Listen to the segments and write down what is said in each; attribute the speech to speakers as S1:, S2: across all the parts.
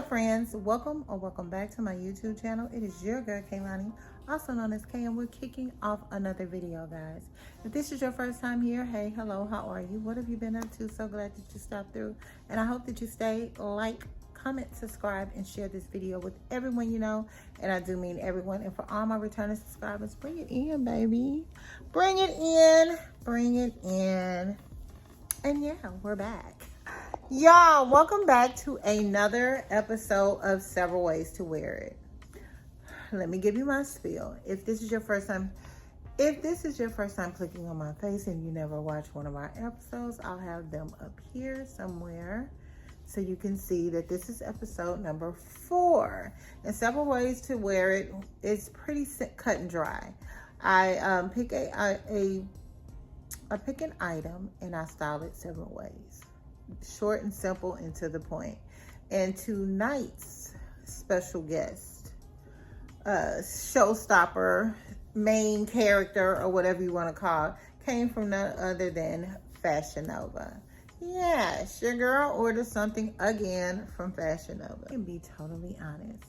S1: friends, welcome back to my YouTube channel. It is your girl Kaye Lanhi, also known as Kaye, and we're kicking off another video, guys. If this is your first time here, hey, hello, how are you? What have you been up to? So glad that you stopped through, and I hope that you stay, like, comment, subscribe, and share this video with everyone you know, and I do mean everyone. And for all my returning subscribers, bring it in, baby. Bring it in, bring it in. And yeah, we're back. Y'all, welcome back to another episode of Several Ways to Wear It. Let me give you my spiel. If this is your first time clicking on my face and you never watched one of my episodes, I'll have them up here somewhere so you can see that this is episode number 4. And Several Ways to Wear It is pretty cut and dry. I pick an item and I style it several ways. Short and simple and to the point. And tonight's special guest, showstopper, main character, or whatever you want to call it, came from none other than Fashion Nova. Yes, your girl ordered something again from Fashion Nova. And be totally honest,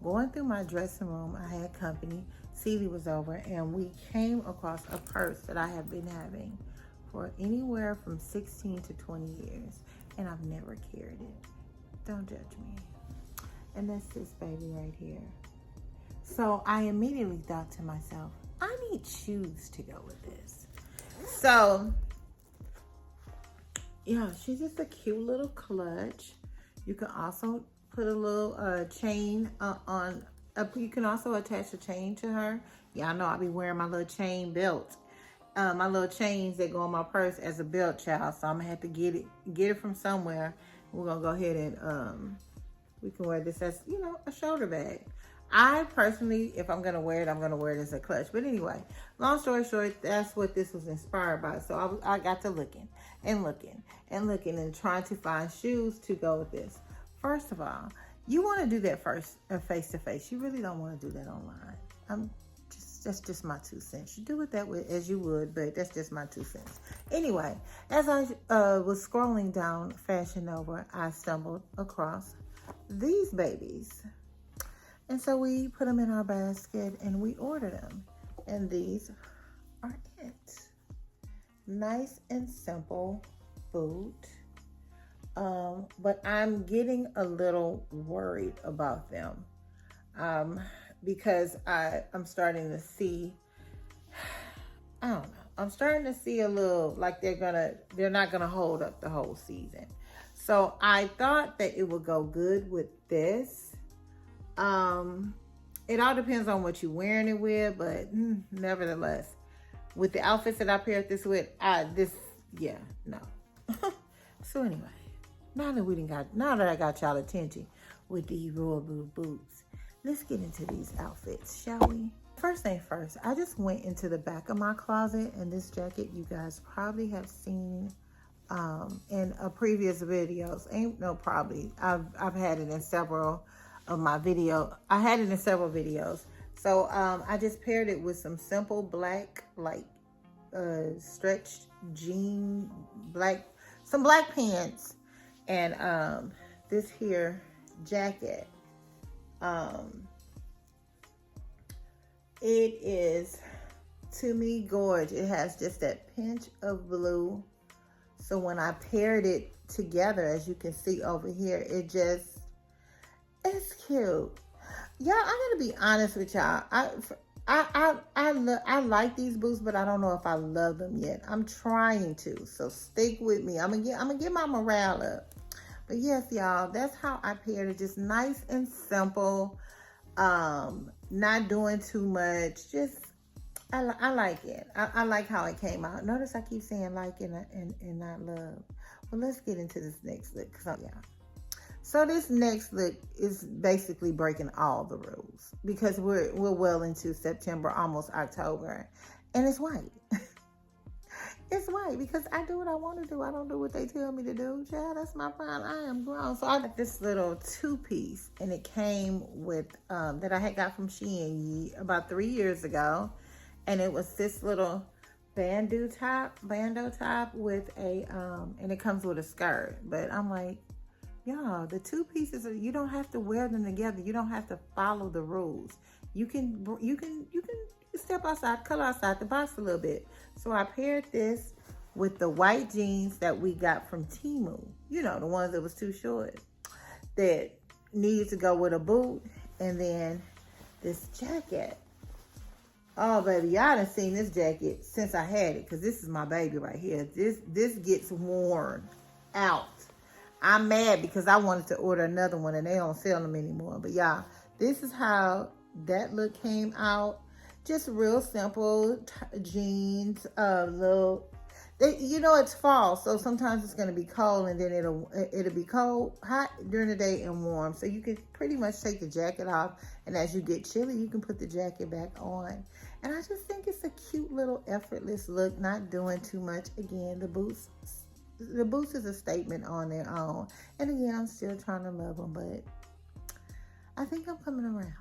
S1: going through my dressing room, I had company. Celie was over, and we came across a purse that I have been having for anywhere from 16 to 20 years, and I've never carried it. Don't judge me. And that's this baby right here. So I immediately thought to myself, I need shoes to go with this. So yeah, she's just a cute little clutch. You can also put a little chain on. You can also attach a chain to her. Y'all know I'll be wearing my little chain belt. My little chains that go on my purse as a belt, child. So I'm gonna have to get it from somewhere. We're gonna go ahead and we can wear this as, you know, a shoulder bag. I personally, if I'm gonna wear it, I'm gonna wear it as a clutch. But anyway, long story short, that's what this was inspired by. So I got to looking and trying to find shoes to go with this. First of all, you want to do that first, face to face. You really don't want to do that online. That's just my 2 cents. You do it that way as you would, but that's just my 2 cents. Anyway, as I was scrolling down Fashion Nova, I stumbled across these babies. And so we put them in our basket and we ordered them. And these are it. Nice and simple boot. But I'm getting a little worried about them. Because I'm starting to see, I don't know. I'm starting to see a little like they're not gonna hold up the whole season. So I thought that it would go good with this. It all depends on what you're wearing it with, but nevertheless, with the outfits that I paired this with, no. So anyway, now that I got y'all attention with these royal blue boots, let's get into these outfits, shall we? First thing first, I just went into the back of my closet, and this jacket you guys probably have seen in a previous videos. I've had it in several of my videos. I had it in several videos. So I just paired it with some simple black, like stretched jean, some black pants, and this here jacket. It is, to me, gorgeous. It has just that pinch of blue. So when I paired it together, as you can see over here, it's cute. Y'all, I gotta be honest with y'all. I like these boots, but I don't know if I love them yet. I'm trying to, so stick with me. I'm gonna get my morale up. But yes, y'all, that's how I paired it. Just nice and simple. Not doing too much. Just, I like it. I like how it came out. Notice I keep saying like and not love. Well, let's get into this next look. So this next look is basically breaking all the rules because we're well into September, almost October, and it's white. It's white because I do what I want to do. I don't do what they tell me to do. Child, that's my fine. I am grown. So I got this little 2-piece, and it came with, that I had got from Shein about 3 years ago. And it was this little bandeau top with a, and it comes with a skirt. But I'm like, Yeah, the two pieces, you don't have to wear them together. You don't have to follow the rules. You can step outside, color outside the box a little bit. So I paired this with the white jeans that we got from Temu. You know, the ones that was too short, that needed to go with a boot, and then this jacket. Oh, baby, y'all done seen this jacket since I had it, because this is my baby right here. This gets worn out. I'm mad because I wanted to order another one, and they don't sell them anymore. But y'all, this is how that look came out. Just real simple jeans, you know, it's fall, so sometimes it's going to be cold, and then it'll be cold, hot during the day, and warm. So you can pretty much take the jacket off, and as you get chilly, you can put the jacket back on. And I just think it's a cute little effortless look, not doing too much. Again, the boots is a statement on their own. And again, I'm still trying to love them, but I think I'm coming around.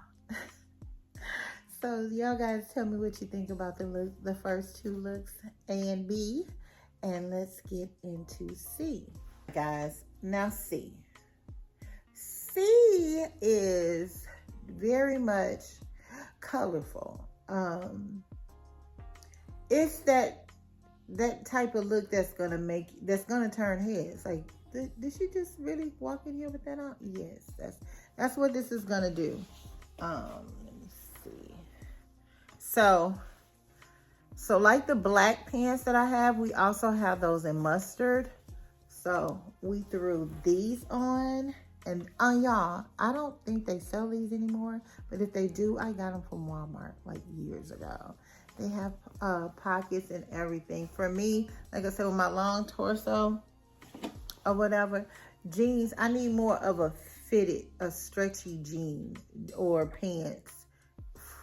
S1: So y'all guys tell me what you think about the first two looks, A and B. And let's get into C. Guys, now C. C is very much colorful. It's that type of look that's gonna turn heads. Like, did she just really walk in here with that on? Yes, that's what this is gonna do. Let me see. So like the black pants that I have, we also have those in mustard. So we threw these on. And y'all, I don't think they sell these anymore, but if they do, I got them from Walmart like years ago. They have pockets and everything. For me, like I said, with my long torso or whatever, jeans, I need more of a stretchy jean or pants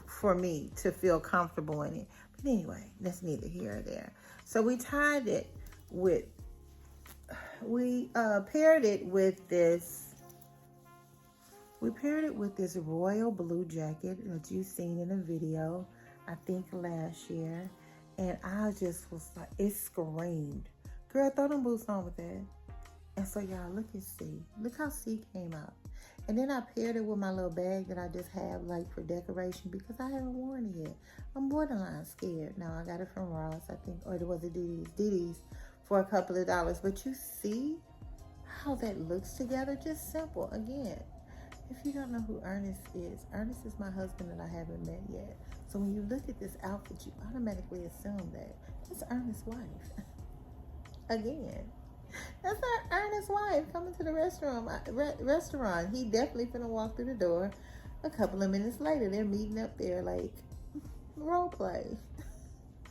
S1: for me to feel comfortable in it. But anyway, that's neither here or there. So we tied it with, we paired it with this. We paired it with this royal blue jacket that you've seen in a video, I think last year. And I just was like, it screamed. Girl, throw them boots on with that. And so y'all, look at C. Look how C came out. And then I paired it with my little bag that I just have like for decoration because I haven't worn it yet. I'm borderline scared. Now, I got it from Ross, I think, or was it Didi's for a couple of dollars. But you see how that looks together? Just simple. Again, if you don't know who Ernest is my husband that I haven't met yet. So when you look at this outfit, you automatically assume that it's Ernest's wife. Again, that's our Ernest's wife coming to the restaurant. He definitely finna walk through the door. A couple of minutes later, they're meeting up there like role play.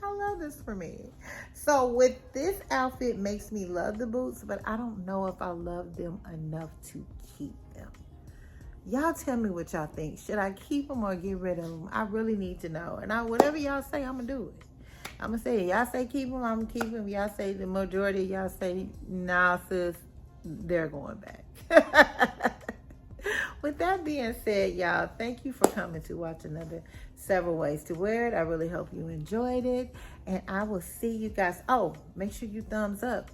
S1: I love this for me. So with this outfit, makes me love the boots, but I don't know if I love them enough to keep them. Y'all tell me what y'all think. Should I keep them or get rid of them? I really need to know. And whatever y'all say, I'm going to do it. I'm going to say it. Y'all say keep them, I'm going to keep them. Y'all say the majority of y'all say, nah, sis, they're going back. With that being said, y'all, thank you for coming to watch another Several Ways to Wear It. I really hope you enjoyed it. And I will see you guys. Oh, make sure you thumbs up.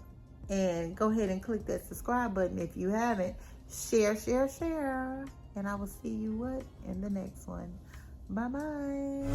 S1: And go ahead and click that subscribe button if you haven't. Share. And I will see you in the next one. Bye-bye.